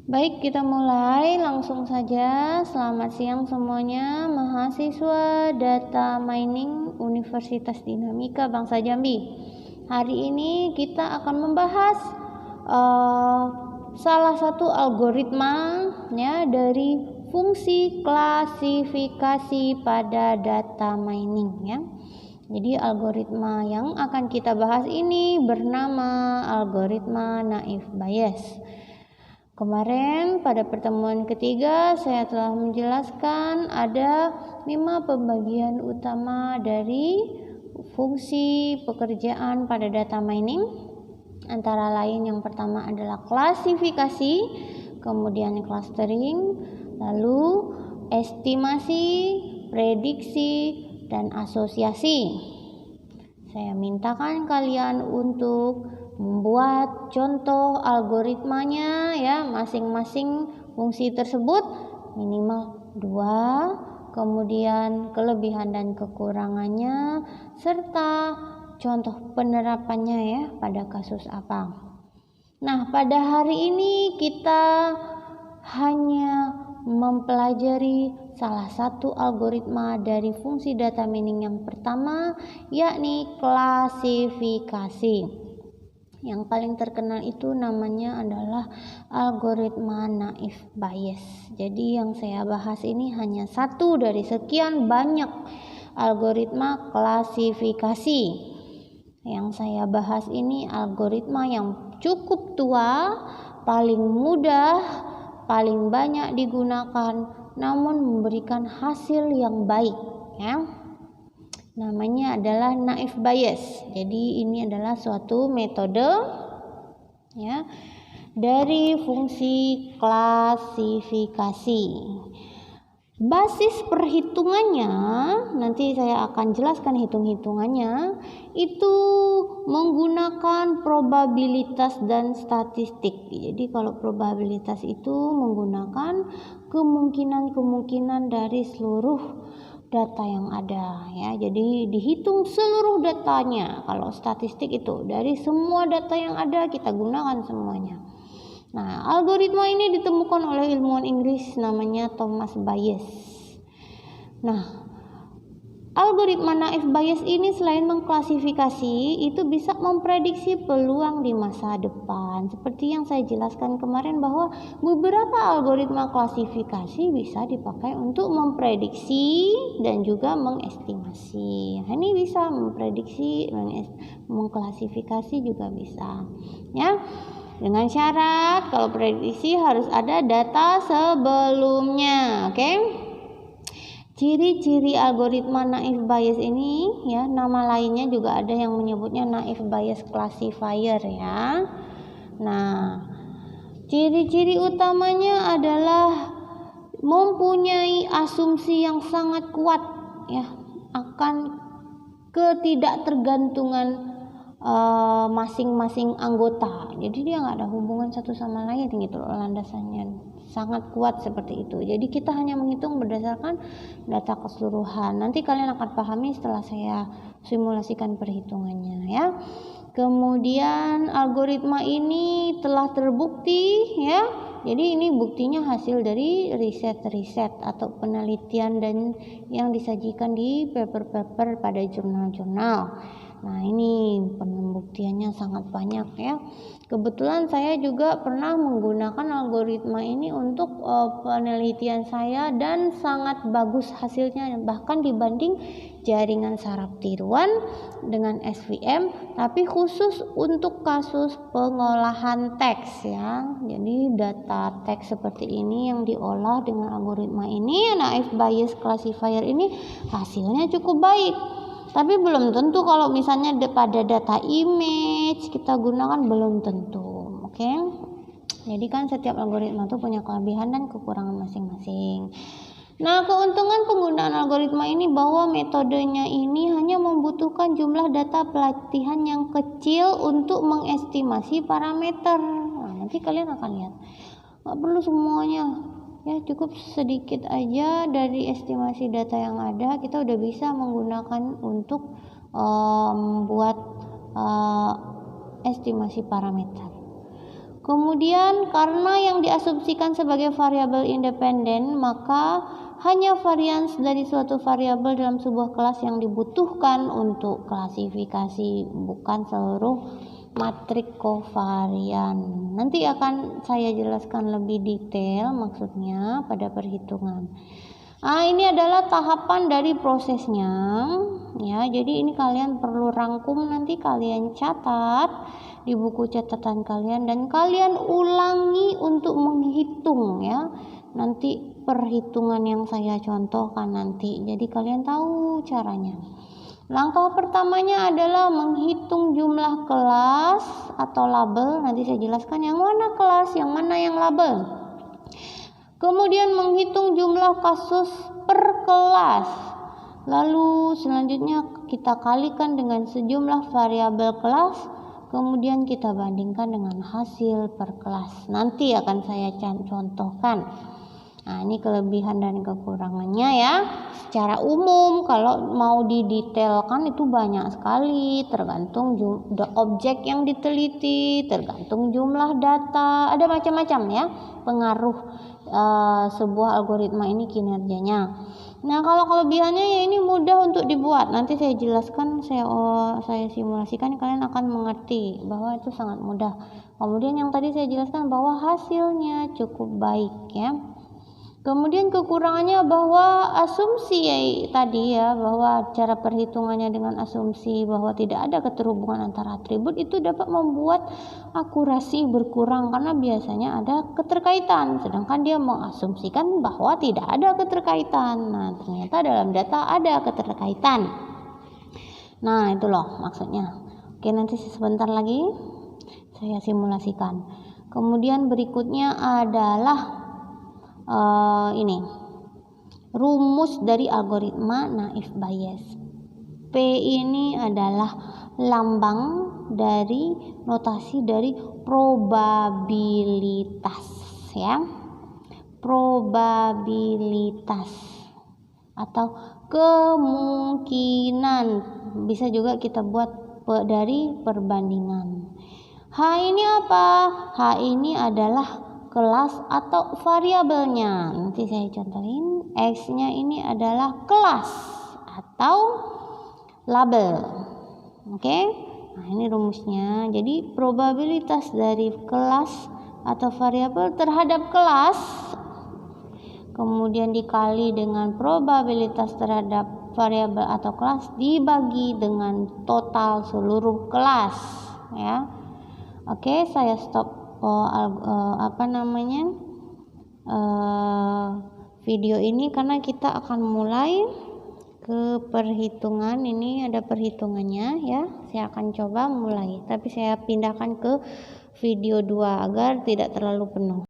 Baik, kita mulai langsung saja. Selamat siang semuanya, mahasiswa Data Mining Universitas Dinamika Bangsa Jambi. Hari ini kita akan membahas salah satu algoritma ya dari fungsi klasifikasi pada data mining ya. Jadi algoritma yang akan kita bahas ini bernama algoritma naive Bayes. Kemarin pada pertemuan ketiga saya telah menjelaskan ada 5 pembagian utama dari fungsi pekerjaan pada data mining. Antara lain yang pertama adalah klasifikasi, kemudian clustering, lalu estimasi, prediksi, dan asosiasi. Saya mintakan kalian untuk membuat contoh algoritmanya ya, masing-masing fungsi tersebut minimal 2, kemudian kelebihan dan kekurangannya serta contoh penerapannya ya pada kasus apa. Nah, pada hari ini kita hanya mempelajari salah satu algoritma dari fungsi data mining yang pertama, yakni klasifikasi. Yang paling terkenal itu namanya adalah algoritma naive Bayes. Jadi yang saya bahas ini hanya satu dari sekian banyak algoritma klasifikasi. Yang saya bahas ini algoritma yang cukup tua, paling mudah, paling banyak digunakan, namun memberikan hasil yang baik ya. Namanya adalah naive Bayes. Jadi ini adalah suatu metode ya dari fungsi klasifikasi. Basis perhitungannya nanti saya akan jelaskan hitung-hitungannya, itu menggunakan probabilitas dan statistik. Jadi kalau probabilitas itu menggunakan kemungkinan-kemungkinan dari seluruh data yang ada ya. Jadi dihitung seluruh datanya. Kalau statistik itu dari semua data yang ada kita gunakan semuanya. Nah, algoritma ini ditemukan oleh ilmuwan Inggris namanya Thomas Bayes. Nah, algoritma naive Bayes ini selain mengklasifikasi, itu bisa memprediksi peluang di masa depan. Seperti yang saya jelaskan kemarin bahwa beberapa algoritma klasifikasi bisa dipakai untuk memprediksi dan juga mengestimasi. Nah, ini bisa memprediksi, mengklasifikasi juga bisa. Ya. Dengan syarat kalau prediksi harus ada data sebelumnya, oke? Ciri-ciri algoritma naive Bayes ini ya, nama lainnya juga ada yang menyebutnya naive Bayes classifier ya. Nah, ciri-ciri utamanya adalah mempunyai asumsi yang sangat kuat ya akan ketidaktergantungan masing-masing anggota. Jadi dia nggak ada hubungan satu sama lain gitu loh, landasannya sangat kuat seperti itu. Jadi kita hanya menghitung berdasarkan data keseluruhan. Nanti kalian akan pahami setelah saya simulasikan perhitungannya ya. Kemudian algoritma ini telah terbukti ya. Jadi ini buktinya hasil dari riset-riset atau penelitian dan yang disajikan di paper-paper pada jurnal-jurnal. Nah, ini pembuktiannya sangat banyak ya. Kebetulan saya juga pernah menggunakan algoritma ini untuk penelitian saya dan sangat bagus hasilnya, bahkan dibanding jaringan saraf tiruan dengan SVM, tapi khusus untuk kasus pengolahan teks ya. Jadi data teks seperti ini yang diolah dengan algoritma ini, naive Bayes classifier ini hasilnya cukup baik. Tapi belum tentu kalau misalnya pada data image kita gunakan, belum tentu. Oke. Jadi kan setiap algoritma itu punya kelebihan dan kekurangan masing-masing. Nah, keuntungan penggunaan algoritma ini bahwa metodenya ini hanya membutuhkan jumlah data pelatihan yang kecil untuk mengestimasi parameter. Nah, nanti kalian akan lihat. Nggak perlu semuanya. Ya, cukup sedikit aja dari estimasi data yang ada kita udah bisa menggunakan untuk membuat estimasi parameter. Kemudian karena yang diasumsikan sebagai variabel independen, maka hanya varians dari suatu variabel dalam sebuah kelas yang dibutuhkan untuk klasifikasi, bukan seluruh matrik kovarian. Nanti akan saya jelaskan lebih detail maksudnya pada perhitungan. Ini adalah tahapan dari prosesnya ya. Jadi ini kalian perlu rangkum, nanti kalian catat di buku catatan kalian dan kalian ulangi untuk menghitung ya. Nanti perhitungan yang saya contohkan nanti. Jadi kalian tahu caranya. Langkah pertamanya adalah menghitung jumlah kelas atau label. Nanti saya jelaskan yang mana kelas, yang mana yang label. Kemudian menghitung jumlah kasus per kelas. Lalu selanjutnya kita kalikan dengan sejumlah variabel kelas. Kemudian kita bandingkan dengan hasil per kelas. Nanti akan saya contohkan. Ini kelebihan dan kekurangannya ya. Secara umum kalau mau didetailkan itu banyak sekali, tergantung objek yang diteliti, tergantung jumlah data, ada macam-macam ya pengaruh sebuah algoritma ini kinerjanya. Nah, kalau kelebihannya ya ini mudah untuk dibuat. Nanti saya jelaskan, saya simulasikan, kalian akan mengerti bahwa itu sangat mudah. Kemudian yang tadi saya jelaskan bahwa hasilnya cukup baik ya. Kemudian kekurangannya bahwa asumsi tadi ya, bahwa cara perhitungannya dengan asumsi bahwa tidak ada keterhubungan antara atribut itu dapat membuat akurasi berkurang karena biasanya ada keterkaitan, sedangkan dia mengasumsikan bahwa tidak ada keterkaitan. Nah, ternyata dalam data ada keterkaitan. Nah, itu loh maksudnya. Oke, nanti sebentar lagi saya simulasikan. Kemudian berikutnya adalah ini rumus dari algoritma Naive Bayes. P ini adalah lambang dari notasi dari probabilitas ya. Probabilitas atau kemungkinan, bisa juga kita buat dari perbandingan. H ini apa? H ini adalah kelas atau variabelnya. Nanti saya contohin. X-nya ini adalah kelas atau label. Oke? Nah, ini rumusnya. Jadi probabilitas dari kelas atau variabel terhadap kelas kemudian dikali dengan probabilitas terhadap variabel atau kelas dibagi dengan total seluruh kelas ya. Oke, saya stop video ini karena kita akan mulai ke perhitungan. Ini ada perhitungannya ya, saya akan coba mulai, tapi saya pindahkan ke video 2 agar tidak terlalu penuh.